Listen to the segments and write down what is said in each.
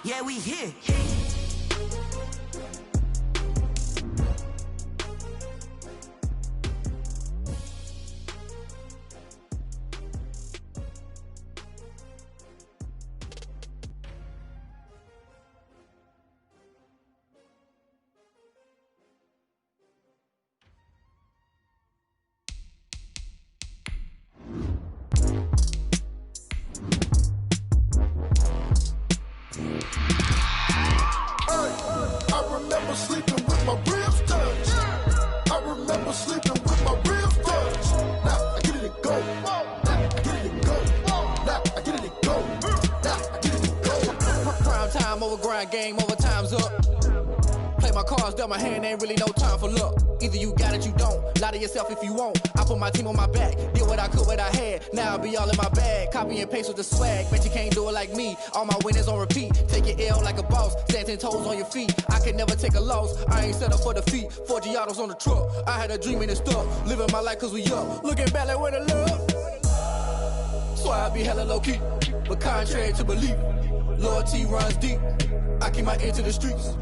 Yeah, we here. Game over, time's up. Play my cards dealt, my hand ain't really no time for luck. Either you got it, you don't. Lie to yourself if you won't. I put my team on my back, did what I could, what I had. Now I'll be all in my bag. Copy and paste with the swag. Bet you can't do it like me. All my winners on repeat. Take your L like a boss. Stand 10 toes on your feet. I can never take a loss. I ain't set up for defeat. 4 Giottos on the truck. I had a dream and it stuck. Living my life cause we up. Looking back like where the love. So I be hella low key. But contrary to belief, loyalty runs deep. I keep my ear to the streets.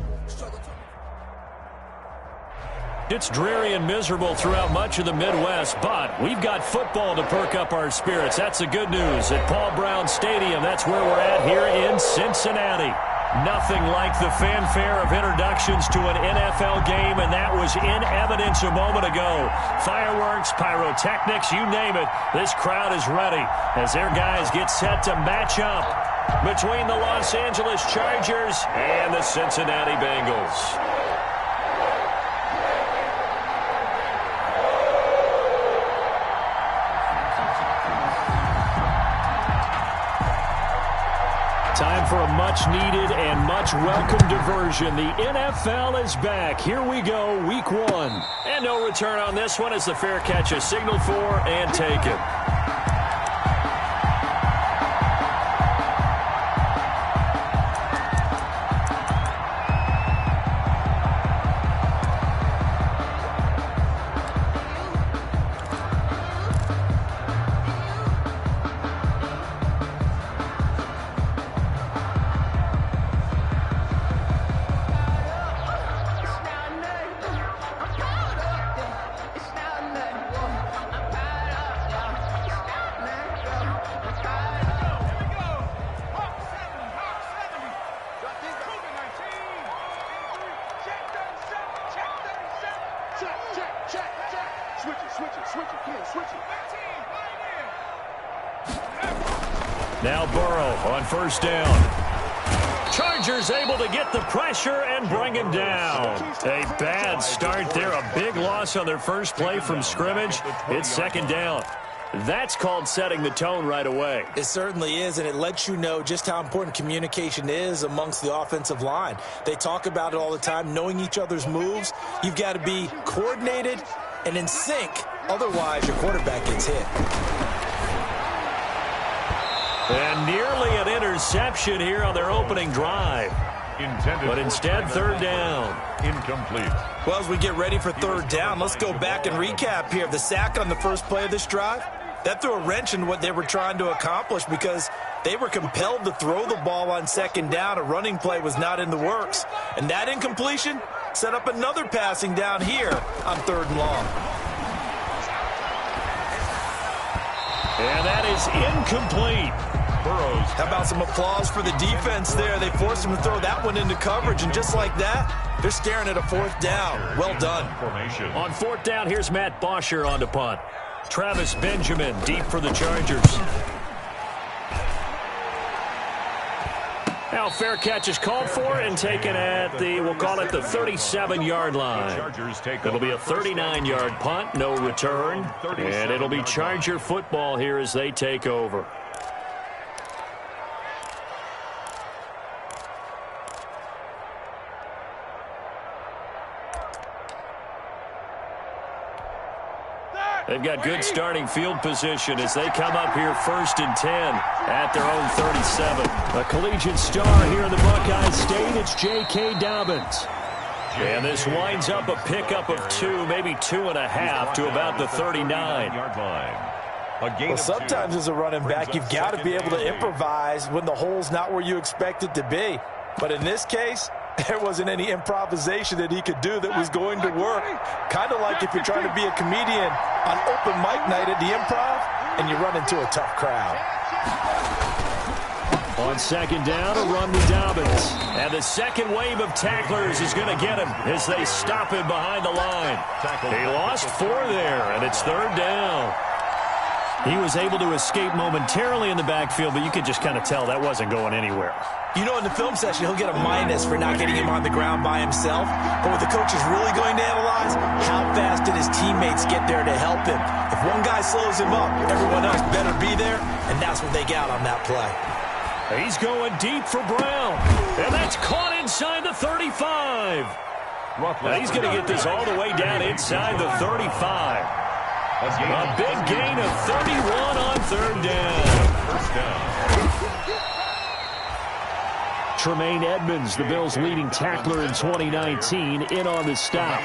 It's dreary and miserable throughout much of the Midwest, but we've got football to perk up our spirits. That's the good news at Paul Brown Stadium. That's where we're at here in Cincinnati. Nothing like the fanfare of introductions to an NFL game, and that was in evidence a moment ago. Fireworks, pyrotechnics, you name it. This crowd is ready as their guys get set to match up between the Los Angeles Chargers and the Cincinnati Bengals. Time for a much-needed and much-welcome diversion. The NFL is back. Here we go, Week 1. And no return on this one as the fair catch is signaled for and taken. Now Burrow on first down. Chargers able to get the pressure and bring him down. A bad start there. A big loss on their first play from scrimmage. It's second down. That's called setting the tone right away. It certainly is, and it lets you know just how important communication is amongst the offensive line. They talk about it all the time, knowing each other's moves. You've got to be coordinated and in sync. Otherwise, your quarterback gets hit. And nearly an interception here on their opening drive. But instead, third down. Incomplete. Well, as we get ready for third down, let's go back and recap here. The sack on the first play of this drive, that threw a wrench in what they were trying to accomplish because they were compelled to throw the ball on second down. A running play was not in the works. And that incompletion set up another passing down here on third and long. And that is incomplete. How about some applause for the defense there? They forced him to throw that one into coverage, and just like that, they're staring at a fourth down. Well done. On fourth down, here's Matt Bosher on to punt. Travis Benjamin deep for the Chargers. Now fair catch is called for and taken at the, we'll call it the 37-yard line. It'll be a 39-yard punt, no return, and it'll be Charger football here as they take over. They've got good starting field position as they come up here first and 10 at their own 37. A collegiate star here in the Buckeye State, it's J.K. Dobbins. And this winds up a pickup of 2, maybe 2.5 to about the 39. Well, sometimes as a running back, you've got to be able to improvise when the hole's not where you expect it to be. But in this case, there wasn't any improvisation that he could do that was going to work. Kind of like if you're trying to be a comedian on open mic night at the Improv and you run into a tough crowd. On second down, a run with Dobbins. And the second wave of tacklers is going to get him as they stop him behind the line. He lost 4 there, and it's third down. He was able to escape momentarily in the backfield, but you could just kind of tell that wasn't going anywhere. You know, in the film session, he'll get a minus for not getting him on the ground by himself. But what the coach is really going to analyze, how fast did his teammates get there to help him? If one guy slows him up, everyone else better be there, and that's what they got on that play. He's going deep for Brown, and that's caught inside the 35. Now he's going to get this all the way down inside the 35. A big gain of 31 on third down. First down. Tremaine Edmonds, the Bills' leading tackler in 2019, in on the stop.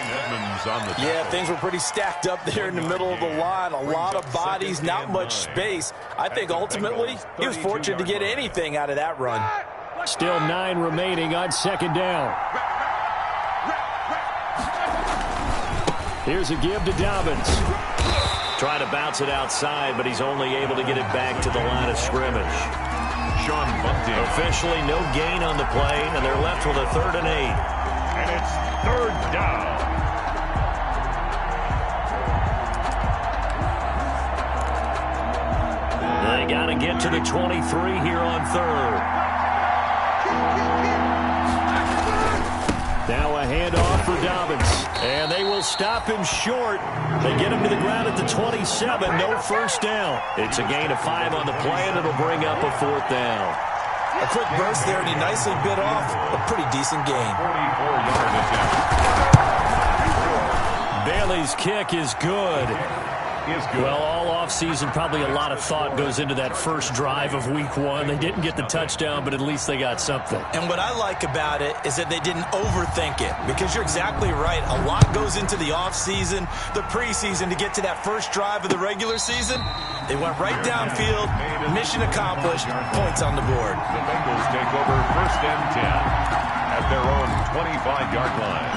Yeah, things were pretty stacked up there in the middle of the line. A lot of bodies, not much space. I think ultimately he was fortunate to get anything out of that run. Still 9 remaining on second down. Here's a give to Dobbins. Trying to bounce it outside, but he's only able to get it back to the line of scrimmage. Officially no gain on the play, and they're left with a 3rd and 8. And it's third down. They got to get to the 23 here on third. Now a handoff for Dobbins, and they will stop him short. They get him to the ground at the 27, no first down. It's a gain of 5 on the play, and it'll bring up a 4th down. A quick burst there, and he nicely bit off a pretty decent gain. 44-yard attempt. Bailey's kick is good. Well, all offseason, probably a lot of thought goes into that first drive of week 1. They didn't get the touchdown, but at least they got something. And what I like about it is that they didn't overthink it, because you're exactly right. A lot goes into the offseason, the preseason to get to that first drive of the regular season. They went right downfield, mission accomplished, points on the board. The Bengals take over first and 10 at their own 25-yard line.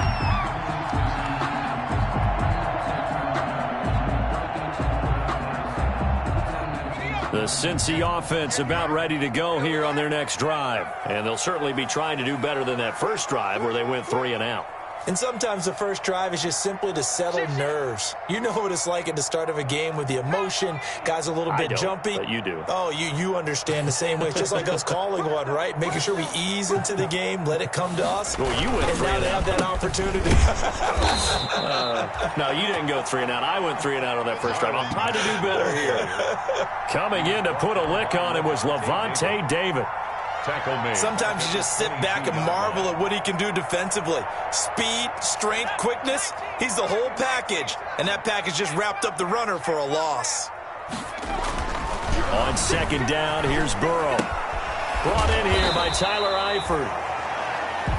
The Cincy offense about ready to go here on their next drive. And they'll certainly be trying to do better than that first drive where they went 3 and out. And sometimes the first drive is just simply to settle nerves. You know what it's like at the start of a game with the emotion. Guys a little bit jumpy. But you do. Oh, you understand the same way. It's just like us calling one, right? Making sure we ease into the game, let it come to us. Well, you went and 3 now and they out. have that opportunity. No, you didn't go 3 and out. I went 3 and out on that first drive. I'm trying to do better here. Coming in to put a lick on it was Levante David. Sometimes you just sit back and marvel at what he can do defensively. Speed, strength, quickness, he's the whole package. And that package just wrapped up the runner for a loss. On second down, here's Burrow. Brought in here by Tyler Eifert.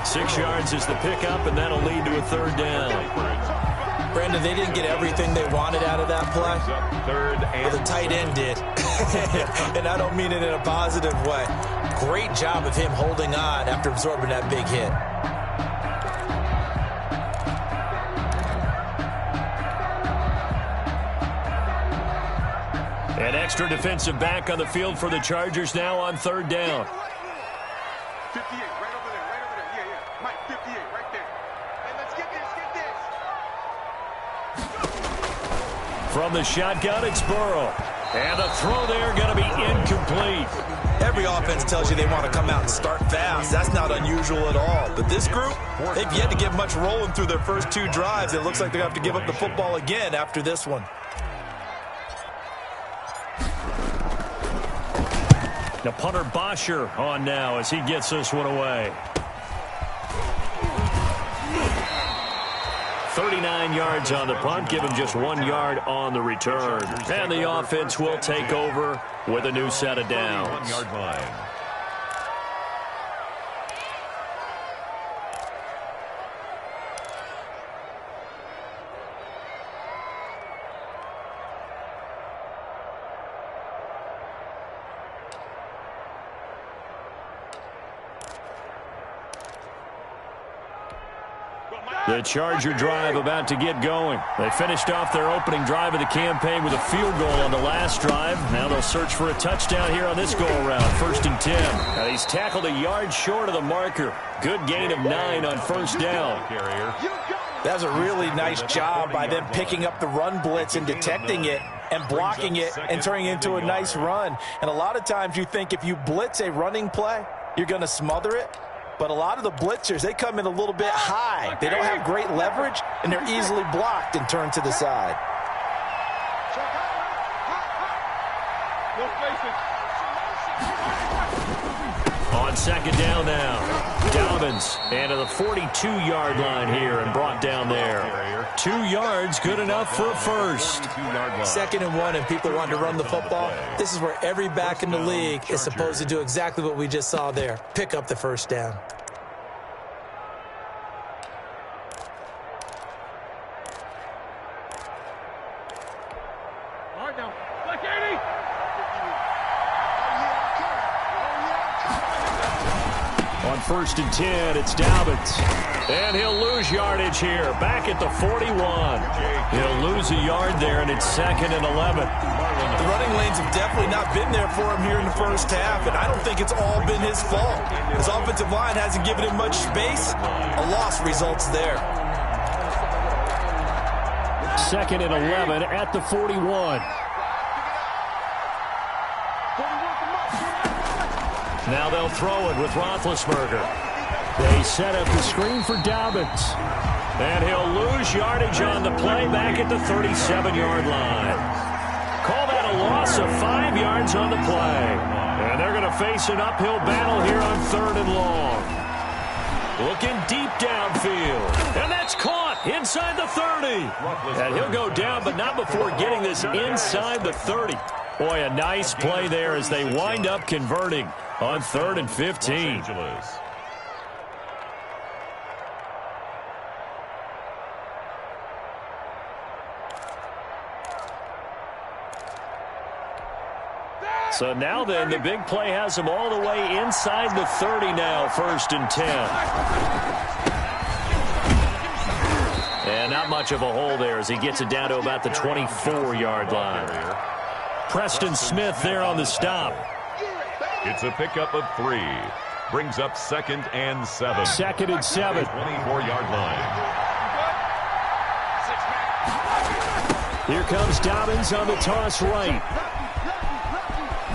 6 yards is the pickup, and that'll lead to a 3rd down. Brandon, they didn't get everything they wanted out of that play. Well, the tight end did. And I don't mean it in a positive way. Great job of him holding on after absorbing that big hit. An extra defensive back on the field for the Chargers now on 3rd down. 58, right over there, right over there. Yeah. Mike, 58, right there. Hey, let's get this. From the shotgun, it's Burrow. And the throw there going to be incomplete. Every offense tells you they want to come out and start fast. That's not unusual at all. But this group, they've yet to get much rolling through their first 2 drives. It looks like they're going to have to give up the football again after this one. Now punter Bosher on now as he gets this one away. 39 yards on the punt, give him just 1 yard on the return. And the offense will take over with a new set of downs. 1-yard line. The Charger drive about to get going. They finished off their opening drive of the campaign with a field goal on the last drive. Now they'll search for a touchdown here on this go-around. 1st and 10. Now he's tackled a yard short of the marker. Good gain of 9 on first down. That was a really nice job by them picking up the run blitz and detecting it and blocking it and turning it into a nice run. And a lot of times you think if you blitz a running play, you're going to smother it. But a lot of the blitzers, they come in a little bit high. They don't have great leverage, and they're easily blocked and turned to the side. On second down now, Dobbins and to the 42-yard line here and brought down there. 2 yards, good enough for a first. 2nd and 1, and people want to run the football. This is where every back in the league is supposed to do exactly what we just saw there. Pick up the first down. On 1st and 10, it's Dobbins. And he'll lose yardage here. Back at the 41. He'll lose a yard there, and it's 2nd and 11. The running lanes have definitely not been there for him here in the first half, and I don't think it's all been his fault. His offensive line hasn't given him much space. A loss results there. 2nd and 11 at the 41. Now they'll throw it with Roethlisberger. They set up the screen for Dobbins. And he'll lose yardage on the play back at the 37-yard line. Call that a loss of 5 yards on the play. And they're going to face an uphill battle here on 3rd and long. Looking deep downfield. And that's caught inside the 30. And he'll go down, but not before getting this inside the 30. Boy, a nice play there as they wind up converting on 3rd and 15. So now then, the big play has him all the way inside the 30 now, 1st and 10. And not much of a hole there as he gets it down to about the 24-yard line. Preston Smith there on the stop. It's a pickup of 3. Brings up 2nd and 7. 2nd and 7. 24-yard line. Here comes Dobbins on the toss right.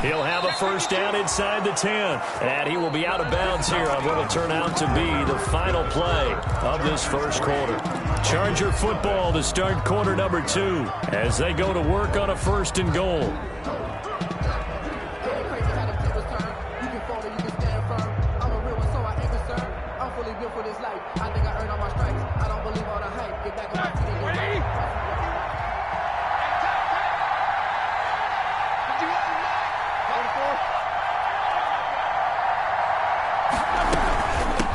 He'll have a first down inside the 10. And he will be out of bounds here on what will turn out to be the final play of this first quarter. Charger football to start quarter number 2 as they go to work on a 1st and goal.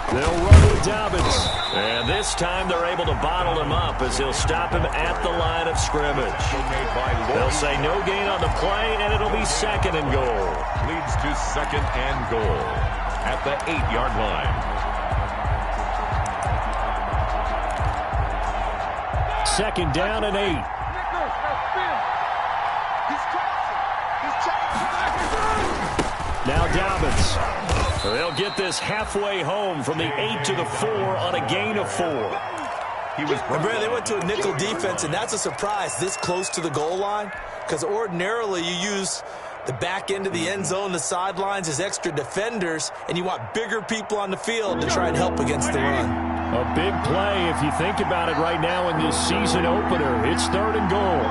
They'll run with Dobbins. And this time they're able to bottle him up as he'll stop him at the line of scrimmage. They'll say no gain on the play, and it'll be 2nd and goal. Leads to 2nd and goal at the 8-yard line. 2nd down and 8. Now Dobbins. They'll get this halfway home from the 8 to the 4 on a gain of 4. They went to a nickel defense, and that's a surprise this close to the goal line, because ordinarily you use the back end of the end zone, the sidelines as extra defenders, and you want bigger people on the field to try and help against the run. A big play if you think about it right now in this season opener. It's 3rd and goal.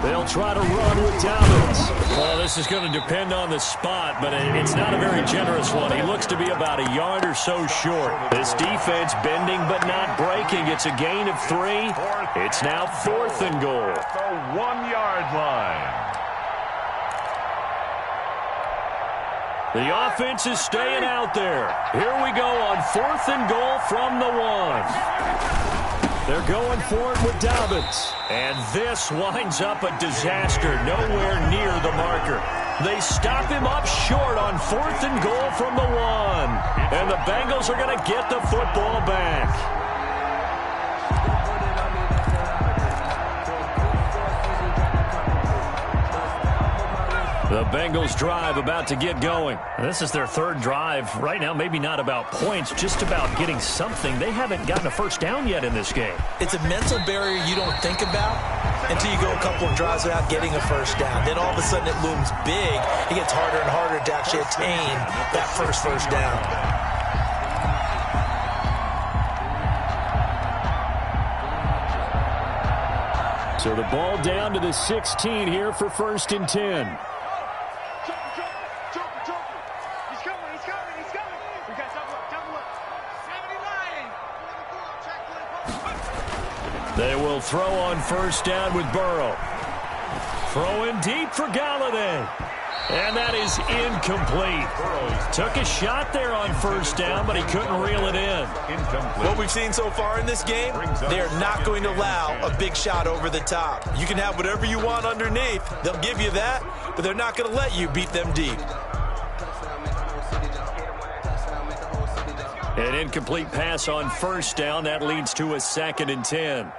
They'll try to run with Dobbins. Well, this is going to depend on the spot, but it's not a very generous one. He looks to be about a yard or so short. This defense bending but not breaking. It's a gain of 3. It's now 4th and goal. The 1-yard line. The offense is staying out there. Here we go on 4th and goal from the 1. They're going for it with Dobbins. And this winds up a disaster nowhere near the marker. They stop him up short on 4th and goal from the 1. And the Bengals are going to get the football back. The Bengals drive about to get going. This is their third drive. Right now, maybe not about points, just about getting something. They haven't gotten a first down yet in this game. It's a mental barrier you don't think about until you go a couple of drives without getting a first down. Then all of a sudden it looms big. It gets harder and harder to actually attain that first down. So the ball down to the 16 here for 1st and 10. They will throw on 1st down with Burrow. Throwing deep for Galladay. And that is incomplete. Took a shot there on 1st down, but he couldn't reel it in. What we've seen so far in this game, they are not going to allow a big shot over the top. You can have whatever you want underneath. They'll give you that, but they're not going to let you beat them deep. An incomplete pass on 1st down. That leads to a 2nd and 10.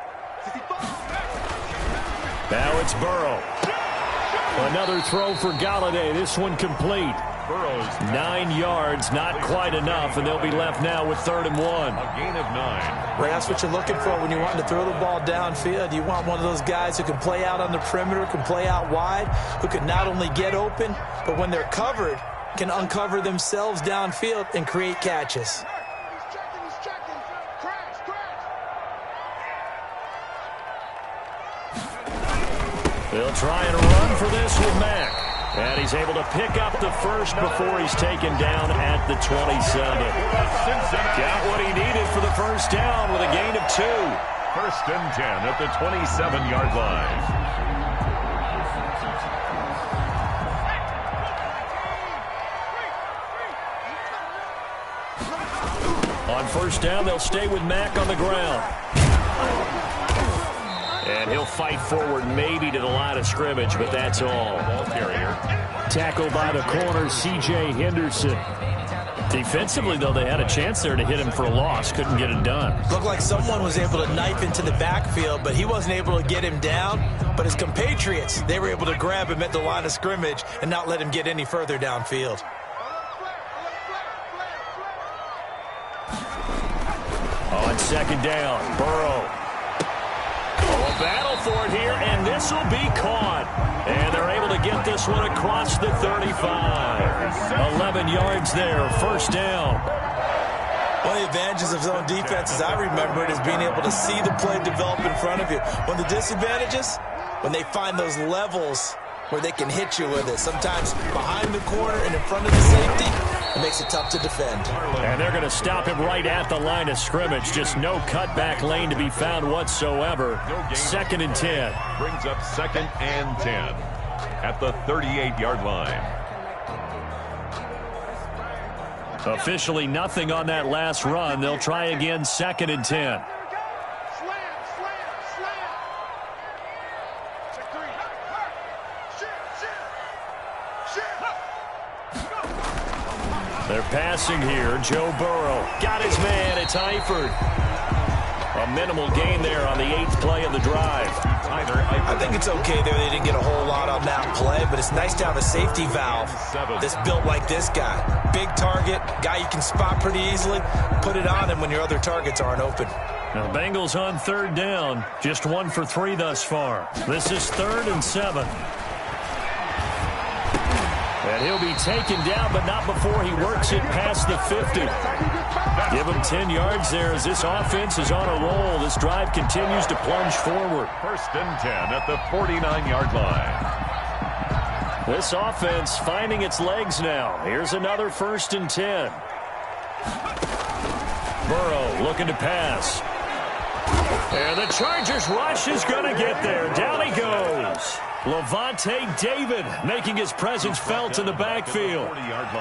Now it's Burrow. Another throw for Galladay. This one complete. 9 yards, not quite enough, and they'll be left now with 3rd and 1. A gain of 9. Well, that's what you're looking for when you want to throw the ball downfield. You want one of those guys who can play out on the perimeter, can play out wide, who can not only get open, but when they're covered, can uncover themselves downfield and create catches. They'll try and run for this with Mack. And he's able to pick up the first before he's taken down at the 27. Got what he needed for the first down with a gain of 2. 1st and 10 at the 27-yard line. On 1st down, they'll stay with Mack on the ground. And he'll fight forward maybe to the line of scrimmage, but that's all. Ball carrier. Tackled by the corner, C.J. Henderson. Defensively, though, they had a chance there to hit him for a loss. Couldn't get it done. Looked like someone was able to knife into the backfield, but he wasn't able to get him down. But his compatriots, they were able to grab him at the line of scrimmage and not let him get any further downfield. On 2nd down, Burrow. A battle for it here, and this will be caught. And they're able to get this one across the 35. 11 yards there, 1st down. One of the advantages of zone defense, as I remember it, is being able to see the play develop in front of you. One of the disadvantages, when they find those levels where they can hit you with it. Sometimes behind the corner and in front of the safety, it makes it tough to defend. And they're going to stop him right at the line of scrimmage. Just no cutback lane to be found whatsoever. 2nd and 10. Brings up 2nd and 10 at the 38-yard line. Officially nothing on that last run. They'll try again, 2nd and 10. They're passing here. Joe Burrow got his man. It's Eifert. A minimal gain there on the 8th play of the drive. I think it's okay there. They didn't get a whole lot on that play, but it's nice to have a safety valve that's built like this guy. Big target, guy you can spot pretty easily. Put it on him when your other targets aren't open. Now, Bengals on 3rd down. Just 1 for 3 thus far. This is 3rd and 7. And he'll be taken down, but not before he works it past the 50. Give him 10 yards there as this offense is on a roll. This drive continues to plunge forward. 1st and 10 at the 49-yard line. This offense finding its legs now. Here's another 1st and 10. Burrow looking to pass. And the Chargers rush is going to get there. Down he goes. Levante David making his presence felt in the backfield.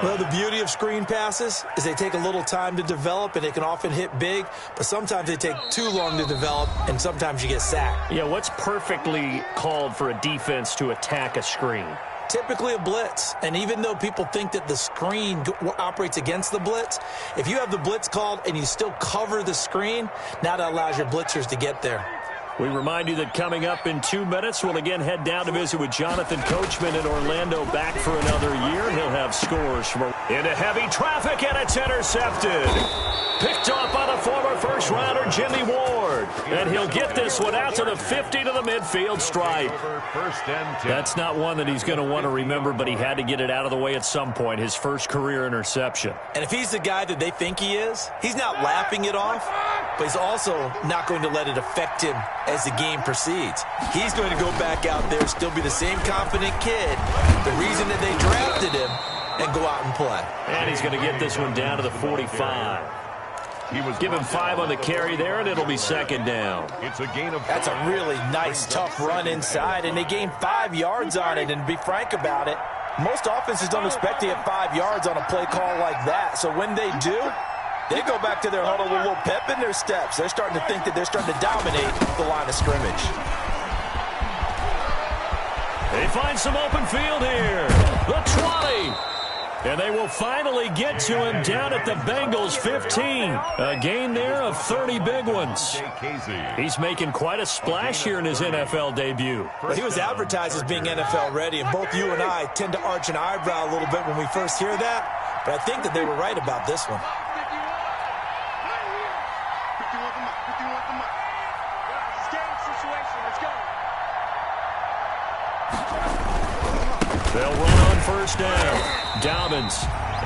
Well, the beauty of screen passes is they take a little time to develop, and they can often hit big, but sometimes they take too long to develop, and sometimes you get sacked. Yeah, what's perfectly called for a defense to attack a screen? typically a blitz. And even though people think that the screen operates against the blitz, if you have the blitz called and you still cover the screen, now that allows your blitzers to get there. We remind you that coming up in 2 minutes, we'll again head down to visit with Jonathan Coachman in Orlando, back for another year. He'll have scores from into heavy traffic, and it's intercepted. Picked off by the former first-rounder Jimmy Ward. And he'll get this one out to the 50 to the midfield stripe. That's not one that he's going to want to remember, but he had to get it out of the way at some point, his first career interception. And if he's the guy that they think he is, he's not laughing it off, but he's also not going to let it affect him as the game proceeds. He's going to go back out there, still be the same confident kid, the reason that they drafted him, and go out and play. And he's going to get this one down to the 45. Give him 5 on the carry there, and it'll be second down. It's a gain of 5. That's a really nice, tough run inside, and they gained 5 yards on it. And to be frank about it, most offenses don't expect to get 5 yards on a play call like that. So when they do, they go back to their huddle with a little pep in their steps. They're starting to think that they're starting to dominate the line of scrimmage. They find some open field here. The 20. And they will finally get to him down at the Bengals 15. A gain there of 30 big ones. He's making quite a splash here in his NFL debut. Well, he was advertised as being NFL ready, and both you and I tend to arch an eyebrow a little bit when we first hear that. But I think that they were right about this one. They'll run on first down. Dobbins,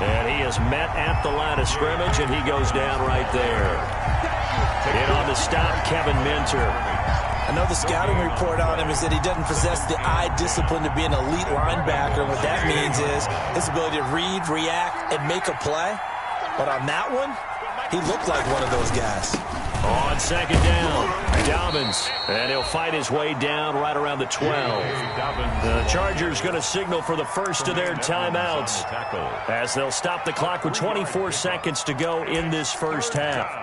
and he is met at the line of scrimmage, and he goes down right there. In on the stop, Kevin Minter. I know the scouting report on him is that he doesn't possess the eye discipline to be an elite linebacker. What that means is his ability to read, react, and make a play. But on that one, he looked like one of those guys. On second down, Dobbins, and he'll fight his way down right around the 12. The Chargers going to signal for the first of their timeouts as they'll stop the clock with 24 seconds to go in this first half.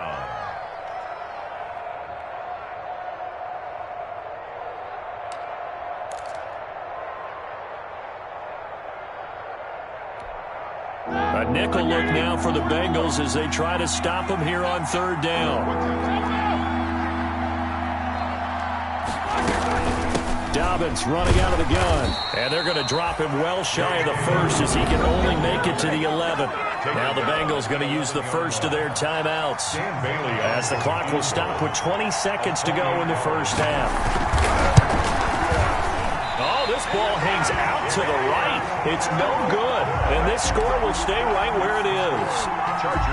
A nickel look now for the Bengals as they try to stop him here on third down. Dobbins running out of the gun. And they're going to drop him well shy of the first as he can only make it to the 11. Now the Bengals going to use the first of their timeouts as the clock will stop with 20 seconds to go in the first half. Oh, this ball hangs out to the right. It's no good. And this score will stay right where it is.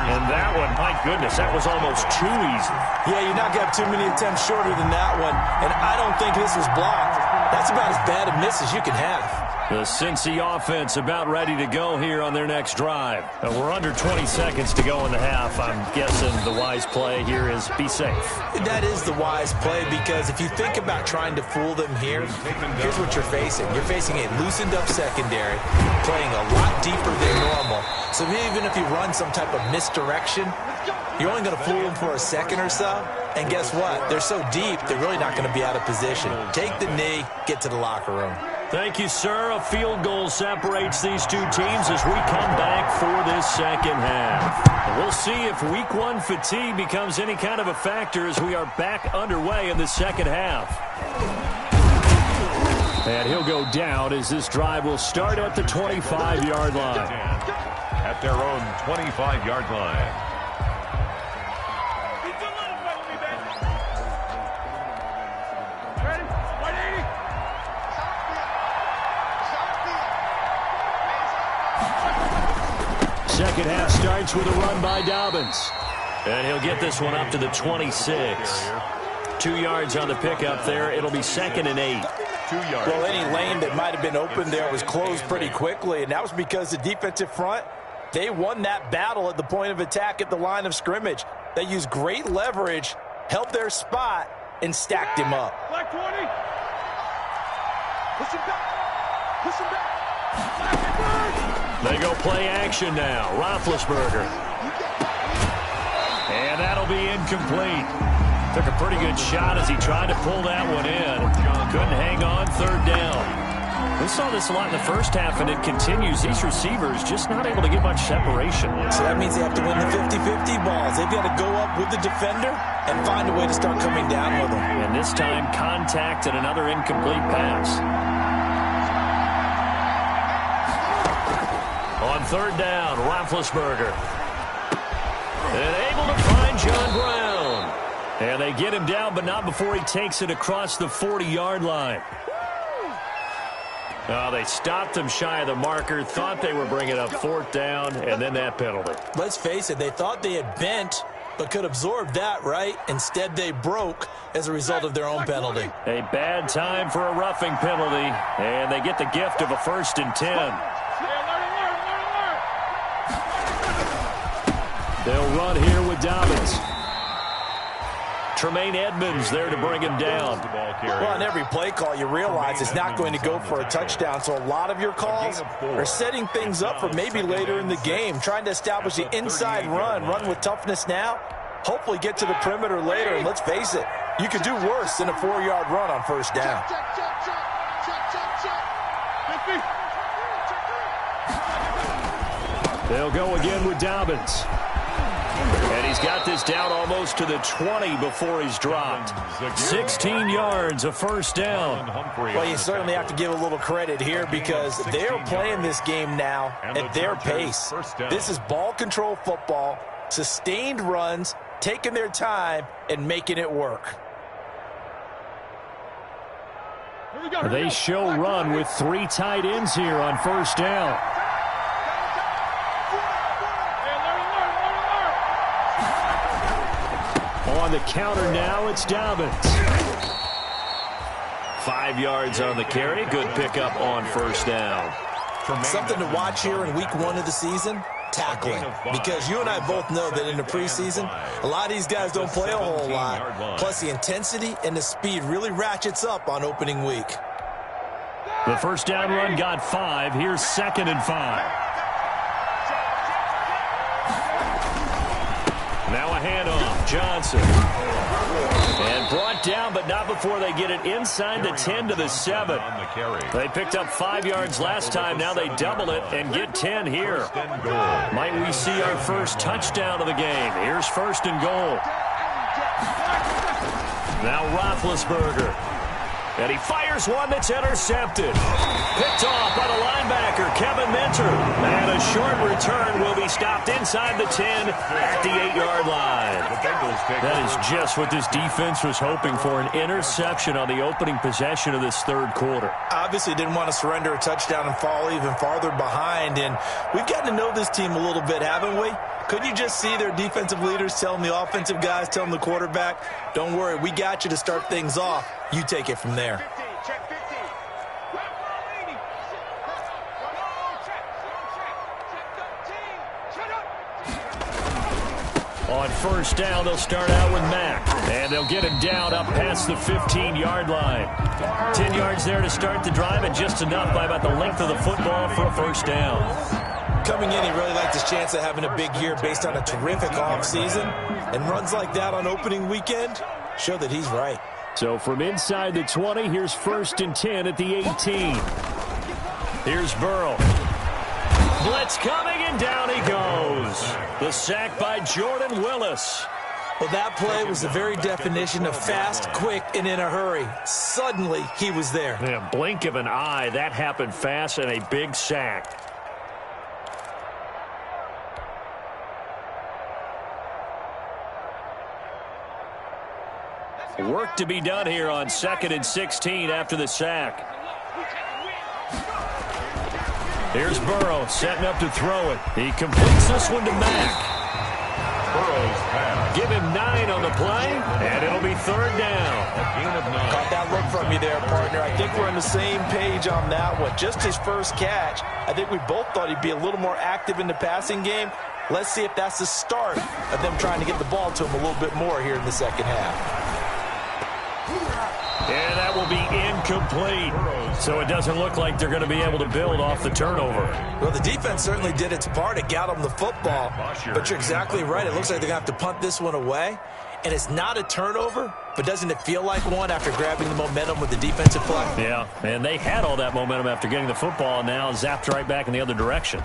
And that one, my goodness, that was almost too easy. Yeah, you're not going to have too many attempts shorter than that one. And I don't think this was blocked. That's about as bad a miss as you can have. The Cincy offense about ready to go here on their next drive. We're under 20 seconds to go in the half. I'm guessing the wise play here is be safe. That is the wise play, because if you think about trying to fool them here, here's what you're facing. You're facing a loosened up secondary, playing a lot deeper than normal. So even if you run some type of misdirection, you're only going to fool them for a second or so. And guess what? They're so deep, they're really not going to be out of position. Take the knee, get to the locker room. Thank you, sir. A field goal separates these two teams as we come back for this second half. We'll see if week one fatigue becomes any kind of a factor as we are back underway in the second half. And he'll go down as this drive will start at the 25-yard line. At their own 25-yard line. Second half starts with a run by Dobbins. And he'll get this one up to the 26. 2 yards on the pickup there. It'll be 2nd and 8. 2 yards. Well, any lane that might have been open there was closed pretty quickly, and that was because the defensive front, they won that battle at the point of attack at the line of scrimmage. They used great leverage, held their spot, and stacked him up. Black 20. Push him back. Push him back. They go play action now. Roethlisberger. And that'll be incomplete. Took a pretty good shot as he tried to pull that one in. Couldn't hang on, third down. We saw this a lot in the first half, and it continues. These receivers just not able to get much separation. So that means they have to win the 50-50 balls. They've got to go up with the defender and find a way to start coming down with them. And this time, contact and another incomplete pass. On third down, Roethlisberger. And able to find John Brown. And they get him down, but not before he takes it across the 40-yard line. Oh, they stopped him shy of the marker, thought they were bringing up fourth down, and then that penalty. Let's face it, they thought they had bent, but could absorb that, right? Instead, they broke as a result of their own penalty. A bad time for a roughing penalty, and they get the gift of a 1st and 10. They'll run here with Dobbins. Tremaine Edmonds there to bring him down. Well, on every play call, you realize it's not going to go for a touchdown, so a lot of your calls are setting things up for maybe later in the game, trying to establish the inside run with toughness now, hopefully get to the perimeter later, and let's face it, you could do worse than a 4-yard run on first down. They'll go again with Dobbins. And he's got this down almost to the 20 before he's dropped. 16 yards, a 1st down. Well, you certainly have to give a little credit here because they're playing this game now at their pace. This is ball control football, sustained runs, taking their time, and making it work. They show run with 3 tight ends here on 1st down. On the counter now, it's Dobbins. 5 yards on the carry. Good pickup on 1st down. Something to watch here in week 1 of the season, tackling. Because you and I both know that in the preseason, a lot of these guys don't play a whole lot. Plus, the intensity and the speed really ratchets up on opening week. The 1st down run got 5. Here's 2nd and 5. Now a handoff. Johnson. And brought down, but not before they get it inside the 10 to the 7. They picked up 5 yards last time. Now they double it and get 10 here. Might we see our first touchdown of the game? Here's 1st and goal. Now Roethlisberger. And he fires one that's intercepted. Picked off by the linebacker, Kevin Minter. And a short return will be stopped inside the 10 at the 8-yard line. That is just what this defense was hoping for, an interception on the opening possession of this 3rd quarter. Obviously didn't want to surrender a touchdown and fall even farther behind. And we've gotten to know this team a little bit, haven't we? Couldn't you just see their defensive leaders telling the offensive guys, telling the quarterback, don't worry, we got you to start things off. You take it from there. On 1st down, they'll start out with Mack. And they'll get him down up past the 15-yard line. 10 yards there to start the drive, and just enough by about the length of the football for a 1st down. Coming in, he really liked his chance of having a big year based on a terrific offseason. And runs like that on opening weekend show that he's right. So from inside the 20, here's 1st and 10 at the 18. Here's Burrow. Blitz coming, and down he goes. The sack by Jordan Willis. Well, that play was the very definition of fast, quick, and in a hurry. Suddenly, he was there. In a blink of an eye, that happened fast, and a big sack. Work to be done here on 2nd and 16 after the sack. Here's Burrow setting up to throw it. He completes this one to Mack. Give him 9 on the play, and it'll be 3rd down. Caught that look from you there, partner. I think we're on the same page on that one. Just his first catch. I think we both thought he'd be a little more active in the passing game. Let's see if that's the start of them trying to get the ball to him a little bit more here in the second half. And that will be incomplete. So it doesn't look like they're going to be able to build off the turnover. Well, the defense certainly did its part. It got them the football. But you're exactly right. It looks like they're going to have to punt this one away. and it's not a turnover, but doesn't it feel like one after grabbing the momentum with the defensive play? Yeah, and they had all that momentum after getting the football, and now zapped right back in the other direction.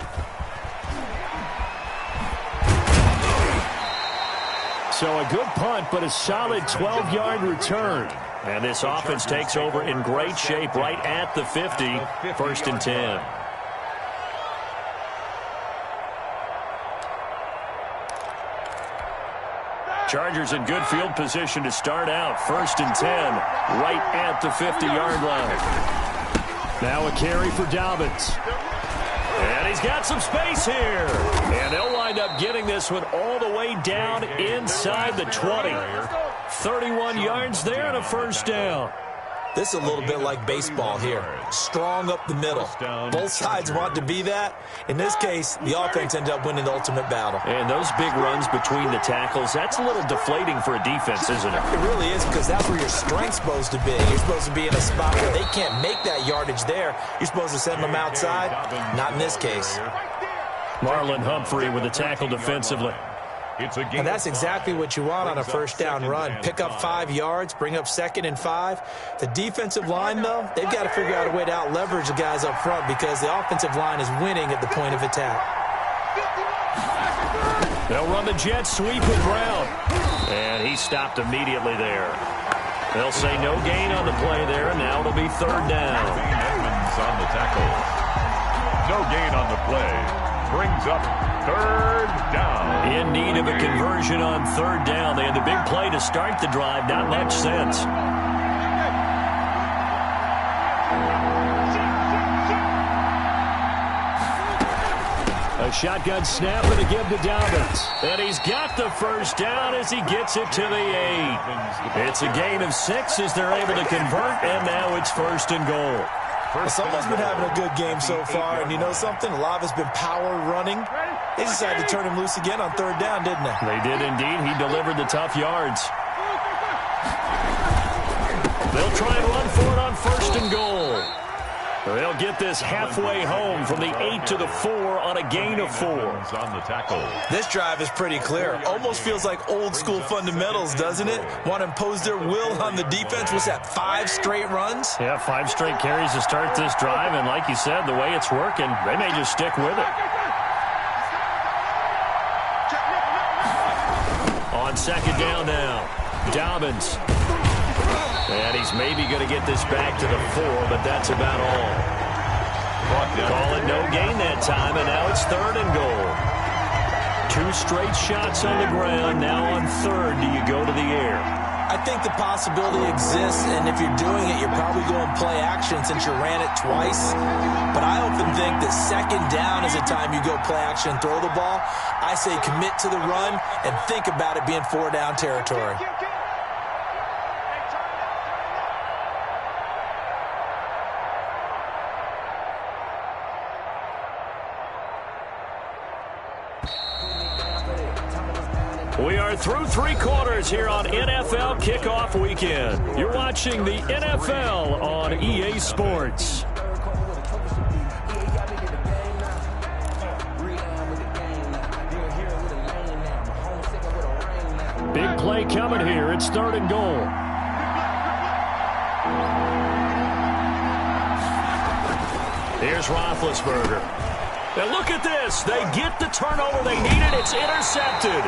So a good punt, but a solid 12-yard return. And this offense takes over in great shape right at the 50, 1st and 10. Chargers in good field position to start out. 1st and 10, right at the 50-yard line. Now a carry for Dobbins. And he's got some space here. And they'll wind up getting this one all the way down inside the 20. 31 yards there and a 1st down. This is a little bit like baseball here. Strong up the middle. Both sides want to be that. In this case, the offense ended up winning the ultimate battle. And those big runs between the tackles, that's a little deflating for a defense, isn't it? It really is, because that's where your strength's supposed to be. You're supposed to be in a spot where they can't make that yardage there. You're supposed to send them outside. Not in this case. Marlon Humphrey with the tackle defensively. And that's exactly what you want on a 1st down run. Pick up 5 yards, bring up 2nd and 5. The defensive line, though, they've got to figure out a way to out-leverage the guys up front because the offensive line is winning at the point of attack. They'll run the jet sweep with Brown. And he stopped immediately there. They'll say no gain on the play there, and now it'll be 3rd down. Edmonds on the tackle. No gain on the play. Brings up 3rd down. In need of a conversion on 3rd down. They had the big play to start the drive. Not much sense. A shotgun snap and a give to Dobbins. And he's got the 1st down as he gets it to the 8. It's a gain of 6 as they're able to convert, and now it's 1st and goal. Someone's been having a good game so far, and you know something? A lot of it's been power running. They decided to turn him loose again on 3rd down, didn't they? They did indeed. He delivered the tough yards. They'll try and run for it on 1st and goal. They'll get this halfway home from the 8 to the 4 on a gain of 4. On the tackle. This drive is pretty clear. Almost feels like old school fundamentals, doesn't it? Want to impose their will on the defense. What's that, 5 straight runs? Yeah, 5 straight carries to start this drive, and like you said, the way it's working, they may just stick with it. On 2nd down now, Dobbins. And he's maybe going to get this back to the 4, but that's about all. Call it no gain that time, and now it's 3rd and goal. 2 straight shots on the ground. Now on 3rd, do you go to the air? I think the possibility exists, and if you're doing it, you're probably going play action since you ran it twice. But I often think that 2nd down is the time you go play action and throw the ball. I say commit to the run and think about it being 4-down territory. We are through 3 quarters here on NFL Kickoff Weekend. You're watching the NFL on EA Sports. Big play coming here. It's 3rd and goal. Here's Roethlisberger. Now look at this. They get the turnover they needed. It's intercepted.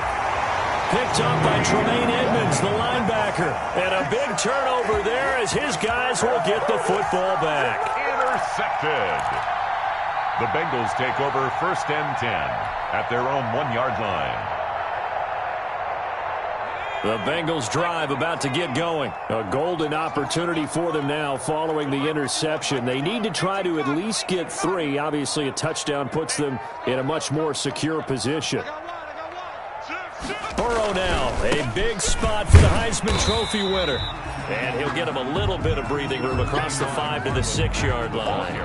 Picked up by Tremaine Edmonds, the linebacker. And a big turnover there as his guys will get the football back. Intercepted. The Bengals take over 1st and 10 at their own 1-yard line. The Bengals drive about to get going. A golden opportunity for them now following the interception. They need to try to at least get 3. Obviously, a touchdown puts them in a much more secure position. Burrow now, a big spot for the Heisman Trophy winner. And he'll get him a little bit of breathing room across the 5 to the 6-yard line.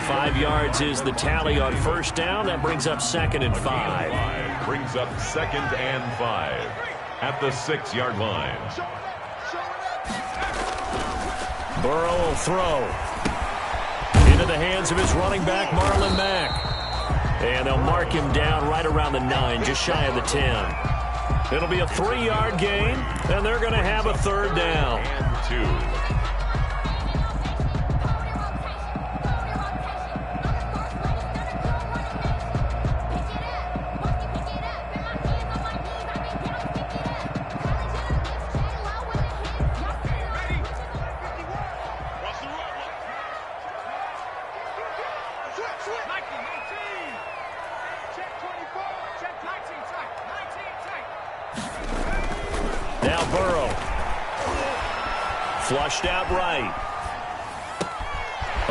5 yards is the tally on 1st down. That brings up 2nd and 5. Brings up 2nd and 5 at the 6-yard line. Burrow will throw into the hands of his running back, Marlon Mack. And they'll mark him down right around the 9, just shy of the 10. It'll be a 3-yard gain, and they're going to have a third down. And 2. Now Burrow. Flushed out right.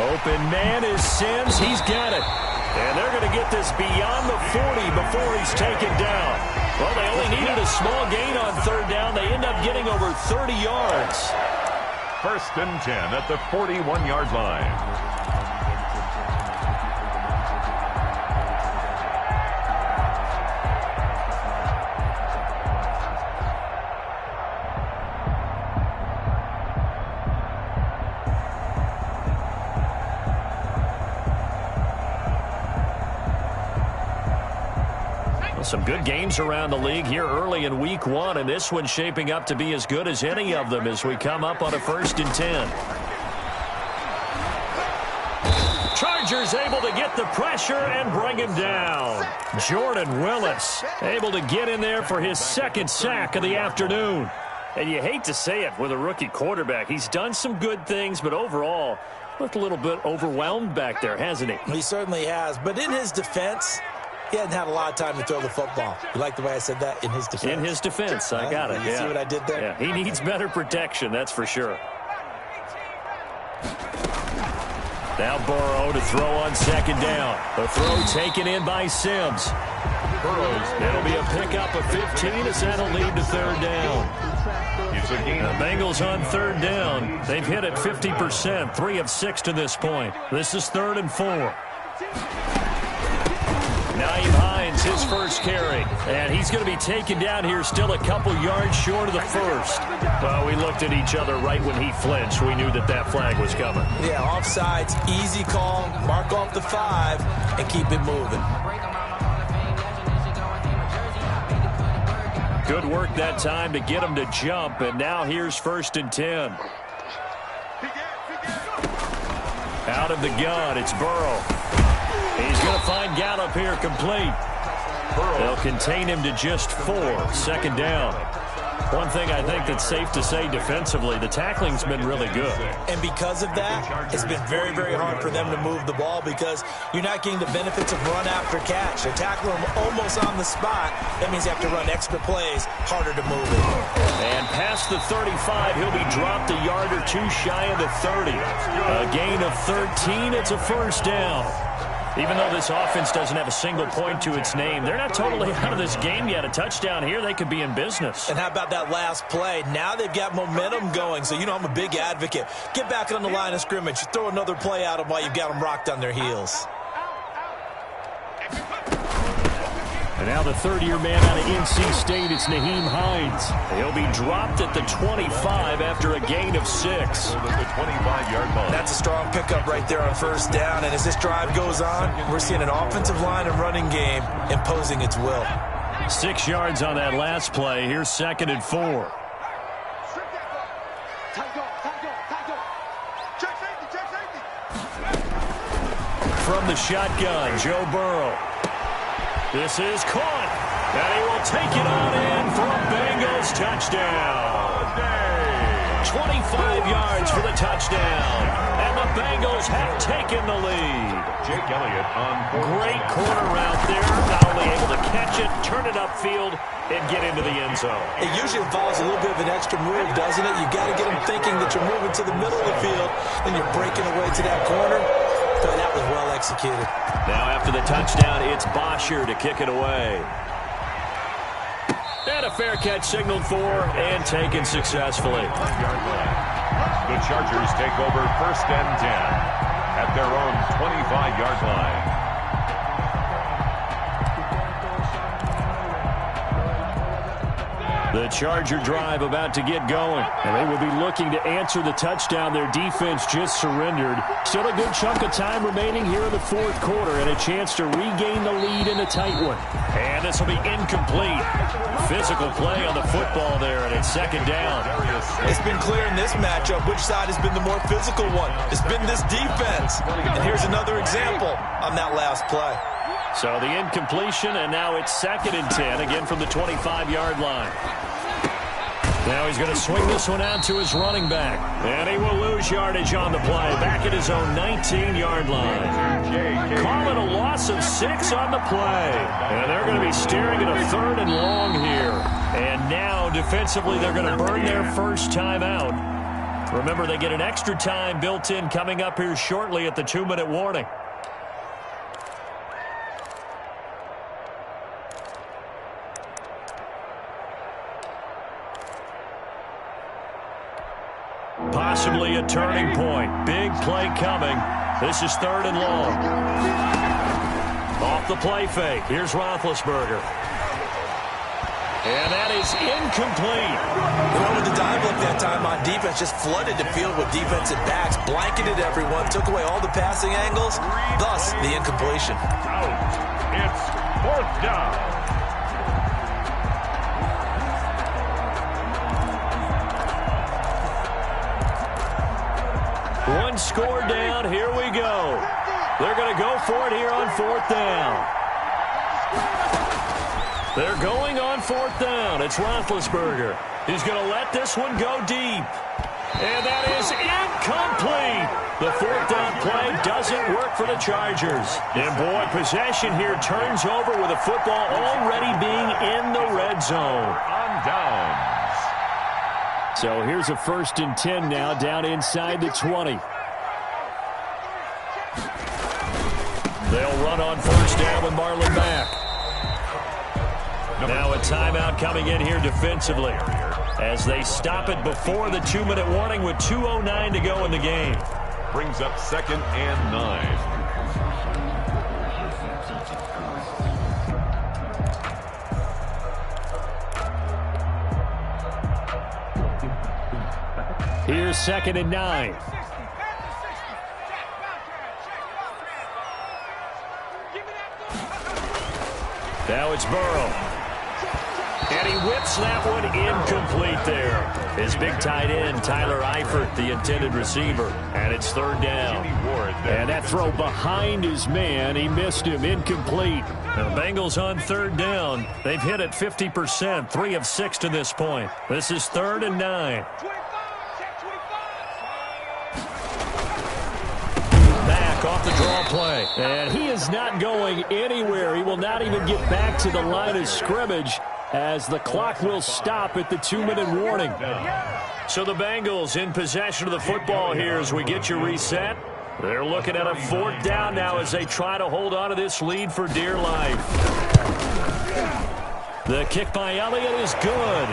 Open man is Sims. He's got it. And they're going to get this beyond the 40 before he's taken down. Well, they only needed a small gain on third down. They end up getting over 30 yards. 1st and 10 at the 41-yard line. Some good games around the league here early in week 1, and this one's shaping up to be as good as any of them as we come up on a 1st and 10. Chargers able to get the pressure and bring him down. Jordan Willis able to get in there for his 2nd sack of the afternoon. And you hate to say it with a rookie quarterback. He's done some good things, but overall, looked a little bit overwhelmed back there, hasn't he? He certainly has, but in his defense, he hadn't had a lot of time to throw the football. You like the way I said that? In his defense. In his defense. I got it. You see what I did there? Yeah, he needs better protection, that's for sure. Now Burrow to throw on 2nd down. The throw taken in by Sims. It'll be a pickup of 15 as that'll lead to 3rd down. It's a gain. The Bengals on 3rd down. They've hit it 50%, 3 of 6 to this point. This is 3rd and 4. Naeem Hines, his first carry. And he's going to be taken down here still a couple yards short of the 1st. Well, we looked at each other right when he flinched. We knew that that flag was coming. Yeah, offsides, easy call, mark off the 5, and keep it moving. Good work that time to get him to jump, and now here's 1st and 10. Out of the gun, it's Burrow. He's going to find Gallup here complete. They'll contain him to just 4. 2nd down. One thing I think that's safe to say defensively, the tackling's been really good. And because of that, it's been very, very hard for them to move the ball because you're not getting the benefits of run after catch. They're tackling him almost on the spot. That means you have to run extra plays, harder to move it. And past the 35, he'll be dropped a yard or 2 shy of the 30. A gain of 13, it's a 1st down. Even though this offense doesn't have a single point to its name, they're not totally out of this game yet. A touchdown here, they could be in business. And how about that last play? Now they've got momentum going, so you know I'm a big advocate. Get back on the line of scrimmage. Throw another play at them while you've got them rocked on their heels. And now the 3rd-year man out of NC State, it's Naeem Hines. He'll be dropped at the 25 after a gain of 6. The 25-yard line. That's a strong pickup right there on 1st down. And as this drive goes on, we're seeing an offensive line and running game imposing its will. 6 yards on that last play. Here's 2nd and 4. From the shotgun, Joe Burrow. This is caught, and he will take it on in for a Bengals touchdown. 25 yards for the touchdown, and the Bengals have taken the lead. Jake Elliott on Great corner route there, not only able to catch it, turn it upfield, and get into the end zone. It usually involves a little bit of an extra move, doesn't it? You've got to get them thinking that you're moving to the middle of the field, then you're breaking away to that corner. But that was well executed. Now after the touchdown, it's Bosher to kick it away. And a fair catch signaled for and taken successfully. The Chargers take over 1st and 10 at their own 25-yard line. The Charger drive about to get going. And they will be looking to answer the touchdown their defense just surrendered. Still a good chunk of time remaining here in the fourth quarter and a chance to regain the lead in a tight one. And this will be incomplete. Physical play on the football there, and it's second down. It's been clear in this matchup which side has been the more physical one. It's been this defense. And here's another example on that last play. So the incompletion, and now it's 2nd and 10, again from the 25-yard line. Now he's going to swing this one out to his running back. And he will lose yardage on the play, back at his own 19-yard line. Call it a loss of 6 on the play. And they're going to be staring at a 3rd and long here. And now, defensively, they're going to burn their first time out. Remember, they get an extra time built in coming up here shortly at the 2-minute warning. Possibly a turning point. Big play coming. This is 3rd and long. Off the play fake. Here's Roethlisberger. And that is incomplete. With the dive look that time on defense, just flooded the field with defensive backs, blanketed everyone, took away all the passing angles, thus the incompletion. It's 4th down. One score down. Here we go. They're going to go for it here on 4th down. They're going on 4th down. It's Roethlisberger. He's going to let this one go deep. And that is incomplete. The 4th down play doesn't work for the Chargers. And boy, possession here turns over with the football already being in the red zone. On downs. So here's a 1st and 10 now, down inside the 20. They'll run on 1st down with Marlon back. Now a timeout coming in here defensively as they stop it before the 2-minute warning with 2:09 to go in the game. Brings up 2nd and 9. Here's 2nd and 9. Now it's Burrow. And he whips that one incomplete there. His big tight end, Tyler Eifert, the intended receiver. And it's 3rd down. And that throw behind his man, he missed him, incomplete. And the Bengals on 3rd down. They've hit it 50%, 3 of 6 to this point. This is 3rd and 9. Off the draw play. And he is not going anywhere. He will not even get back to the line of scrimmage as the clock will stop at the 2-minute warning. So the Bengals in possession of the football here as we get you reset. They're looking at a 4th down now as they try to hold on to this lead for dear life. The kick by Elliott is good.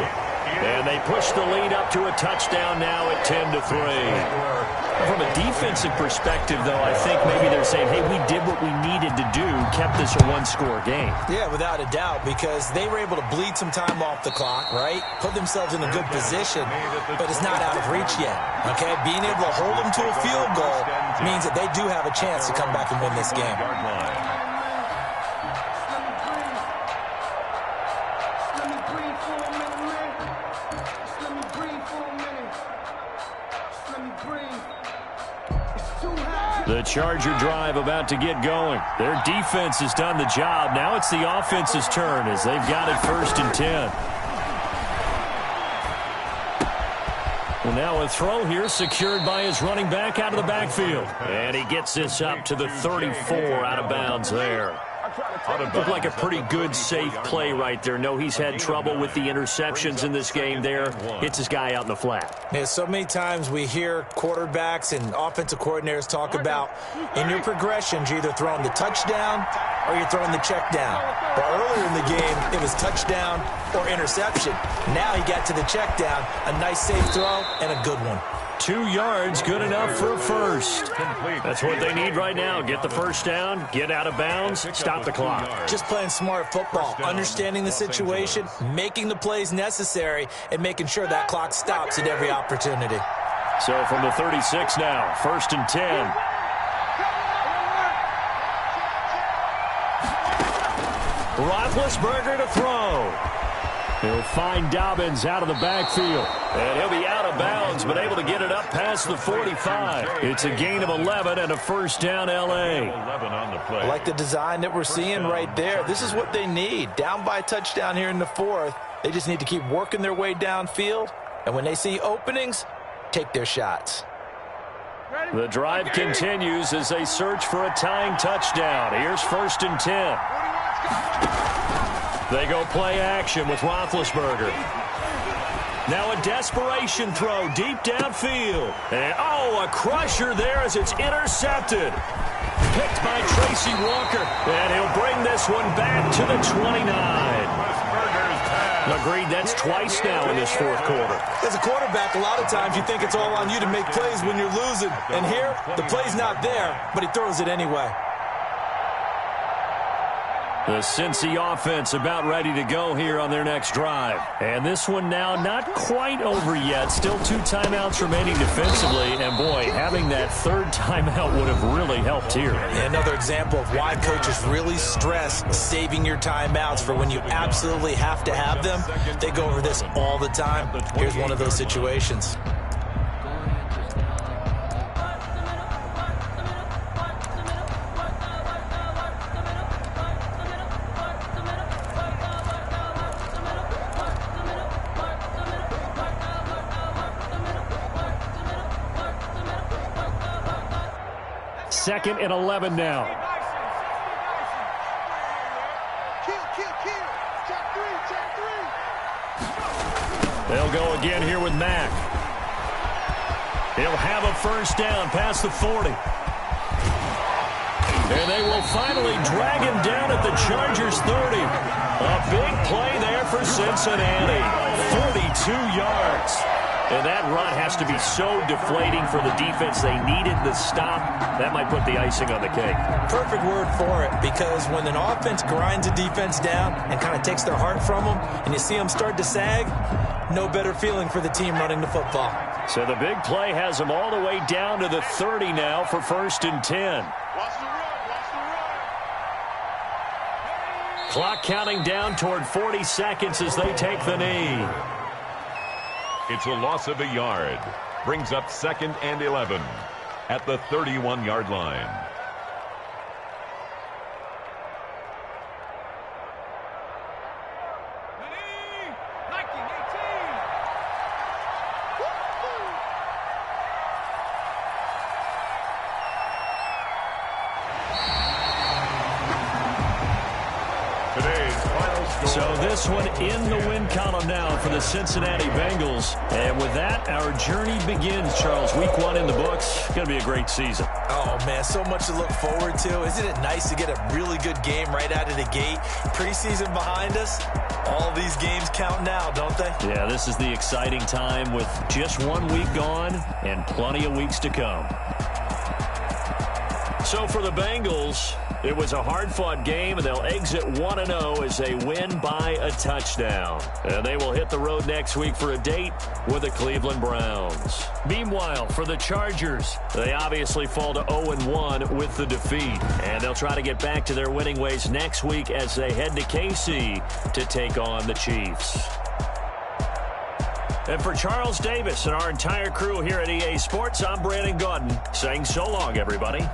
And they push the lead up to a touchdown now at 10-3. From a defensive perspective, though, I think maybe they're saying, hey, we did what we needed to do, kept this a 1-score game. Yeah, without a doubt, because they were able to bleed some time off the clock, right? Put themselves in a good position, but it's not out of reach yet, okay? Being able to hold them to a field goal means that they do have a chance to come back and win this game. The Charger drive about to get going. Their defense has done the job. Now it's the offense's turn as they've got it 1st and 10. Well, now a throw here secured by his running back out of the backfield. And he gets this up to the 34 out of bounds there. Looked like a pretty good, safe play right there. No, he's had trouble with the interceptions in this game there. Hits his guy out in the flat. Yeah, so many times we hear quarterbacks and offensive coordinators talk about in your progressions, you're either throwing the touchdown or you're throwing the check down. But earlier in the game, it was touchdown or interception. Now he got to the check down, a nice safe throw, and a good one. 2 yards, good enough for a first. That's what they need right now. Get the first down, get out of bounds, stop the clock. Just playing smart football, understanding the situation, making the plays necessary, and making sure that clock stops at every opportunity. So from the 36 now, 1st and 10. Roethlisberger to throw. He'll find Dobbins out of the backfield. And he'll be out of bounds, but able to get it up past the 45. It's a gain of 11 and a first down L.A. 11 on the play. I like the design that we're seeing right there. This is what they need. Down by a touchdown here in the 4th. They just need to keep working their way downfield. And when they see openings, take their shots. The drive continues as they search for a tying touchdown. Here's 1st and 10. They go play action with Roethlisberger. Now a desperation throw deep downfield. And, a crusher there as it's intercepted. Picked by Tracy Walker. And he'll bring this one back to the 29. Agreed, that's twice now in this 4th quarter. As a quarterback, a lot of times you think it's all on you to make plays when you're losing. And here, the play's not there, but he throws it anyway. The Cincy offense about ready to go here on their next drive. And this one now not quite over yet. Still 2 timeouts remaining defensively. And, boy, having that 3rd timeout would have really helped here. Another example of why coaches really stress saving your timeouts for when you absolutely have to have them. They go over this all the time. Here's one of those situations. Second and 11 now. They'll go again here with Mack. He'll have a first down past the 40. And they will finally drag him down at the Chargers 30. A big play there for Cincinnati. 42 yards. And that run has to be so deflating for the defense. They needed the stop. That might put the icing on the cake. Perfect word for it, because when an offense grinds a defense down and kind of takes their heart from them, and you see them start to sag, no better feeling for the team running the football. So the big play has them all the way down to the 30 now for 1st and 10. Clock counting down toward 40 seconds as they take the knee. It's a loss of a yard. Brings up 2nd and 11 at the 31-yard line. So this one in the win column now for the Cincinnati Bengals. And with that, our journey begins, Charles. Week 1 in the books. Going to be a great season. Oh, man, so much to look forward to. Isn't it nice to get a really good game right out of the gate? Preseason behind us. All these games count now, don't they? Yeah, this is the exciting time with just 1 week gone and plenty of weeks to come. So for the Bengals, it was a hard-fought game, and they'll exit 1-0 as they win by a touchdown. And they will hit the road next week for a date with the Cleveland Browns. Meanwhile, for the Chargers, they obviously fall to 0-1 with the defeat. And they'll try to get back to their winning ways next week as they head to KC to take on the Chiefs. And for Charles Davis and our entire crew here at EA Sports, I'm Brandon Gaudin saying so long, everybody.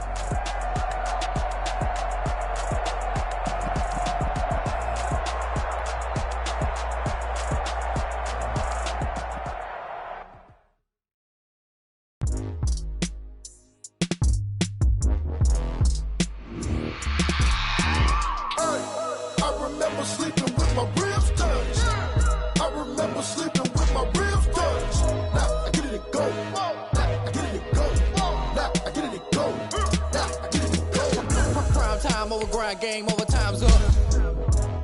Time over grind, game over, time's up.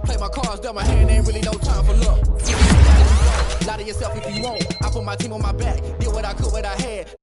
Play my cards, dealt my hand, ain't really no time for luck. Lie to yourself if you want. I put my team on my back, did what I could, what I had.